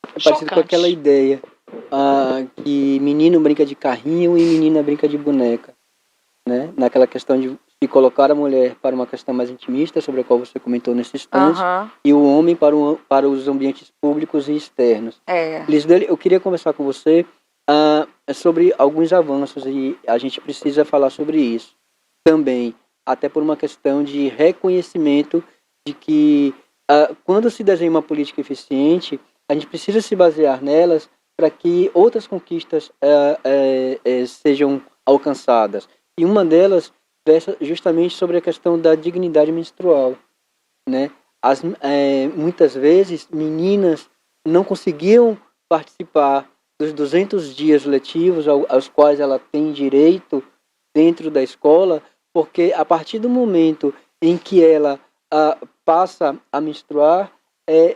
parecido chocante. com aquela ideia que menino brinca de carrinho e menina brinca de boneca, né? Naquela questão de colocar a mulher para uma questão mais intimista, sobre a qual você comentou nesse instante, e o homem para os ambientes públicos e externos. Lisdeli, eu queria conversar com você sobre alguns avanços, e a gente precisa falar sobre isso também, até por uma questão de reconhecimento de que quando se desenha uma política eficiente, a gente precisa se basear nelas para que outras conquistas sejam alcançadas. E uma delas versa justamente sobre a questão da dignidade menstrual, né? Muitas vezes meninas não conseguiam participar dos 200 dias letivos aos quais ela tem direito dentro da escola, porque a partir do momento em que ela passa a menstruar,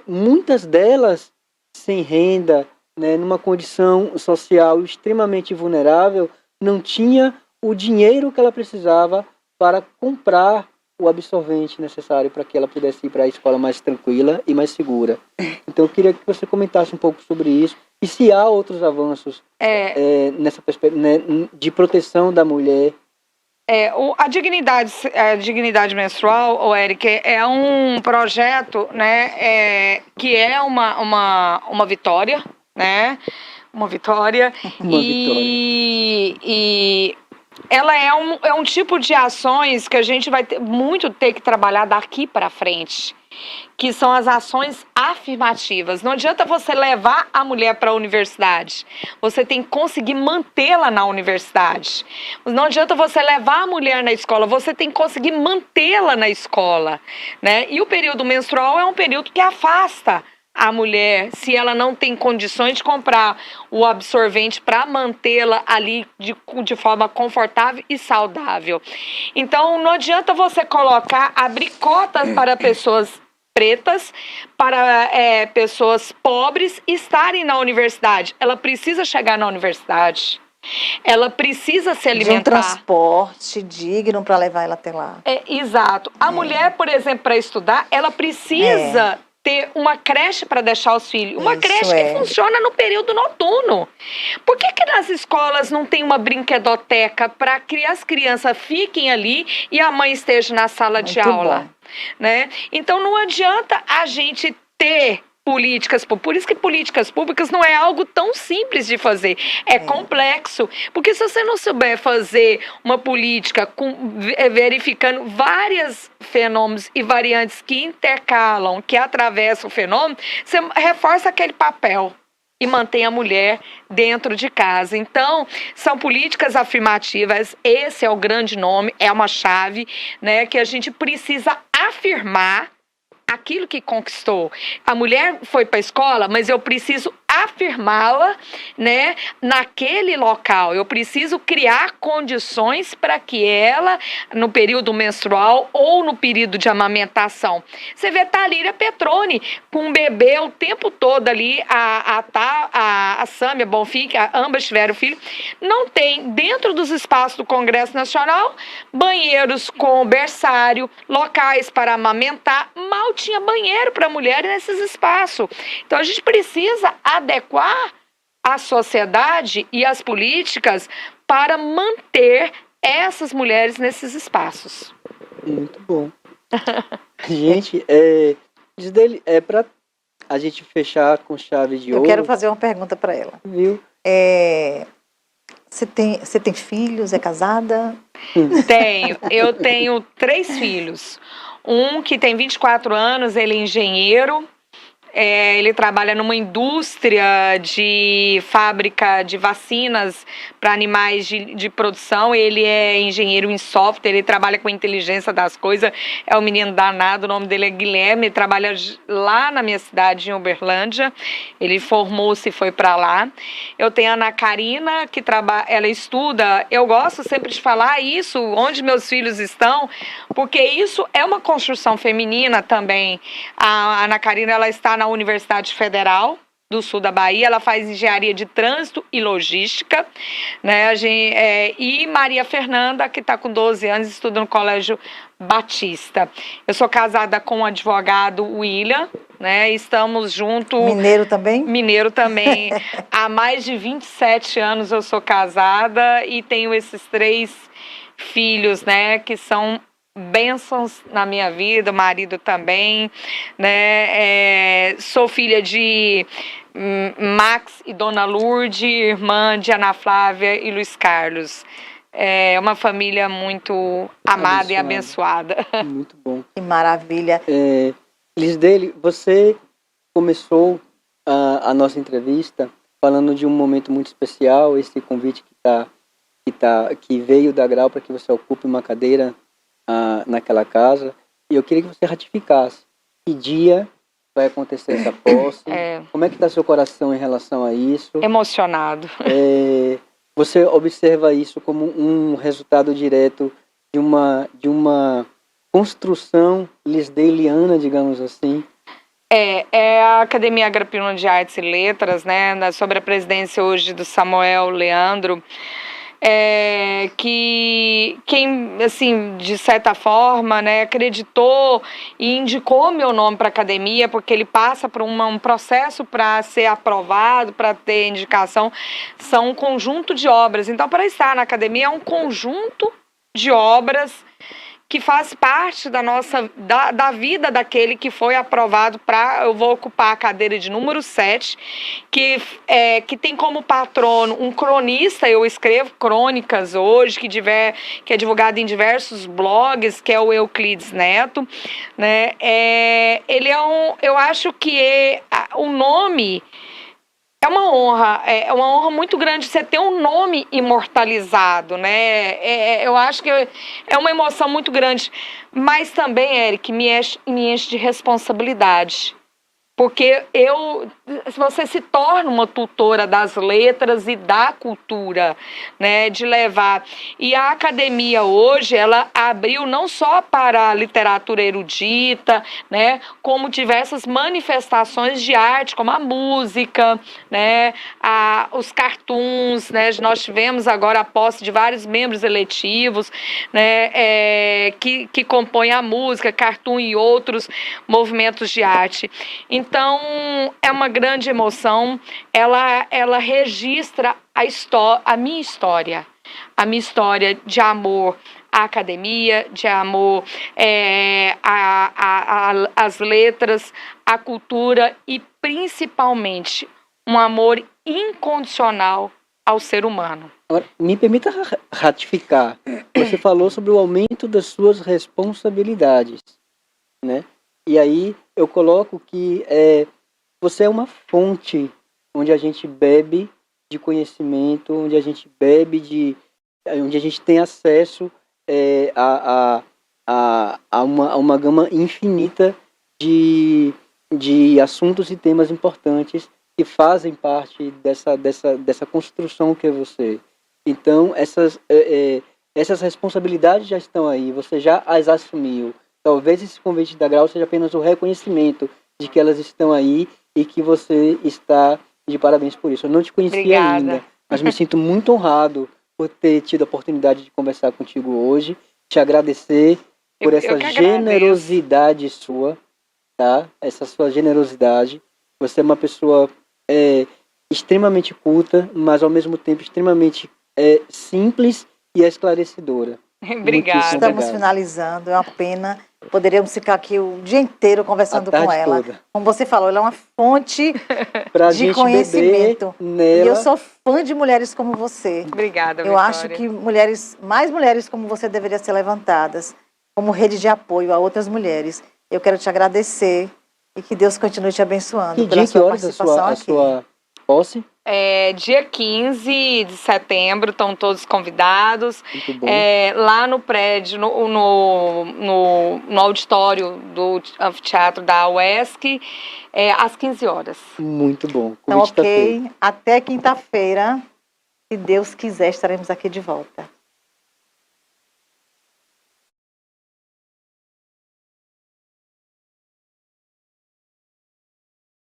muitas delas sem renda, né, numa condição social extremamente vulnerável, não tinha o dinheiro que ela precisava para comprar o absorvente necessário para que ela pudesse ir para a escola mais tranquila e mais segura. Então eu queria que você comentasse um pouco sobre isso, e se há outros avanços nessa perspectiva, né, de proteção da mulher. A dignidade menstrual, Eric, é um projeto, né, que é uma vitória, né? Uma vitória. E ela é um tipo de ações que a gente vai ter que trabalhar daqui para frente, que são as ações afirmativas. Não adianta você levar a mulher para a universidade, você tem que conseguir mantê-la na universidade. Não adianta você levar a mulher na escola, você tem que conseguir mantê-la na escola, né? E o período menstrual é um período que afasta a mulher, se ela não tem condições de comprar o absorvente para mantê-la ali de forma confortável e saudável. Então, não adianta você abrir cotas para pessoas pretas, para pessoas pobres estarem na universidade. Ela precisa chegar na universidade. Ela precisa se alimentar. De um transporte digno para levar ela até lá. Exato. A mulher, por exemplo, para estudar, ela precisa ter uma creche para deixar os filhos. Uma creche que funciona no período noturno. Por que nas escolas não tem uma brinquedoteca para que as crianças fiquem ali e a mãe esteja na sala de aula? Né? Então não adianta a gente ter políticas, por isso que políticas públicas não é algo tão simples de fazer, é complexo, porque se você não souber fazer uma política verificando vários fenômenos e variantes que intercalam, que atravessam o fenômeno, você reforça aquele papel e mantém a mulher dentro de casa. Então, são políticas afirmativas, esse é o grande nome, é uma chave, né, que a gente precisa afirmar aquilo que conquistou. A mulher foi para a escola, mas eu preciso afirmá-la, né, naquele local. Eu preciso criar condições para que ela, no período menstrual ou no período de amamentação. Você vê Thalíria Petroni com um bebê o tempo todo ali, a Sâmia Bonfim, que ambas tiveram filho, não tem, dentro dos espaços do Congresso Nacional, banheiros com berçário, locais para amamentar, mal tinha banheiro para mulher nesses espaços. Então a gente precisa adequar a sociedade e as políticas para manter essas mulheres nesses espaços. Muito bom. Gente, para a gente fechar com chave de ouro. Eu quero fazer uma pergunta para ela. Viu? Você tem filhos? É casada? Eu tenho 3 filhos. Um que tem 24 anos, ele é engenheiro. Ele trabalha numa indústria de fábrica de vacinas para animais de produção. Ele é engenheiro em software, ele trabalha com inteligência das coisas. É um menino danado, o nome dele é Guilherme, ele trabalha lá na minha cidade, em Uberlândia. Ele formou-se e foi para lá. Eu tenho a Ana Karina, que ela estuda. Eu gosto sempre de falar isso, onde meus filhos estão, porque isso é uma construção feminina também. A Ana Karina, ela está na Universidade Federal do Sul da Bahia, ela faz engenharia de trânsito e logística, né? E Maria Fernanda, que está com 12 anos, estuda no Colégio Batista. Eu sou casada com o advogado William, né? Estamos juntos. Mineiro também? Mineiro também. Há mais de 27 anos eu sou casada e tenho esses 3 filhos, né? Que são bênçãos na minha vida, o marido também, né? Sou filha de Max e Dona Lourdes, irmã de Ana Flávia e Luiz Carlos. É uma família muito amada e abençoada. Muito bom. Que maravilha. Lisdeli, você começou a nossa entrevista falando de um momento muito especial, esse convite que veio da Grau para que você ocupe uma cadeira naquela casa, e eu queria que você ratificasse que dia vai acontecer essa posse, como é que está seu coração em relação a isso? Emocionado. Você observa isso como um resultado direto de uma construção lisdeliana, digamos assim? É a Academia Agrippina de Artes e Letras, né, sobre a presidência hoje do Samuel Leandro, que quem, assim, de certa forma, né, acreditou e indicou meu nome para a academia, porque ele passa por um processo para ser aprovado, para ter indicação, são um conjunto de obras. Então, para estar na academia é um conjunto de obras que faz parte da vida daquele que foi aprovado eu vou ocupar a cadeira de número 7, que tem como patrono um cronista. Eu escrevo crônicas hoje, que é divulgado em diversos blogs, que é o Euclides Neto, né? Eu acho que o nome é uma honra muito grande você ter um nome imortalizado, né? Eu acho que é uma emoção muito grande, mas também, Eric, me enche de responsabilidade. Porque você se torna uma tutora das letras e da cultura, né, de levar. E a academia hoje, ela abriu não só para a literatura erudita, né, como diversas manifestações de arte, como a música, né, os cartoons, né, nós tivemos agora a posse de vários membros eletivos, né, que compõem a música, cartoon e outros movimentos de arte. Então, é uma grande emoção. Ela registra a minha história de amor à academia, de amor às letras, à cultura e, principalmente, um amor incondicional ao ser humano. Agora, me permita ratificar. Você falou sobre o aumento das suas responsabilidades, né? E aí eu coloco que você é uma fonte onde a gente bebe de conhecimento, onde a gente onde a gente tem acesso a uma gama infinita de assuntos e temas importantes que fazem parte dessa construção que é você. Então, essas responsabilidades já estão aí, você já as assumiu. Talvez esse convite da Grau seja apenas o reconhecimento de que elas estão aí e que você está de parabéns por isso. Eu não te conhecia Obrigada. ainda, mas me sinto muito honrado por ter tido a oportunidade de conversar contigo hoje, te agradecer por essa generosidade sua, tá? Essa sua generosidade. Você é uma pessoa extremamente culta, mas ao mesmo tempo extremamente simples e esclarecedora. Obrigada. Estamos finalizando, é uma pena Poderíamos ficar aqui o dia inteiro A conversando tarde com ela. toda. Como você falou, ela é uma fonte Pra de gente conhecimento. beber E eu nela. sou fã de mulheres como você. Obrigada, Eu Vitória. acho que mais mulheres como você deveriam ser levantadas como rede de apoio a outras mulheres. Eu quero te agradecer e que Deus continue te abençoando Que pela dia, que sua horas participação a aqui. sua posse? Dia 15 de setembro, estão todos convidados. Muito bom. Lá no prédio, no auditório do anfiteatro da UESC, às 15 horas. Muito bom. O Então, convite tá feito. ok. Até quinta-feira. Se Deus quiser, estaremos aqui de volta.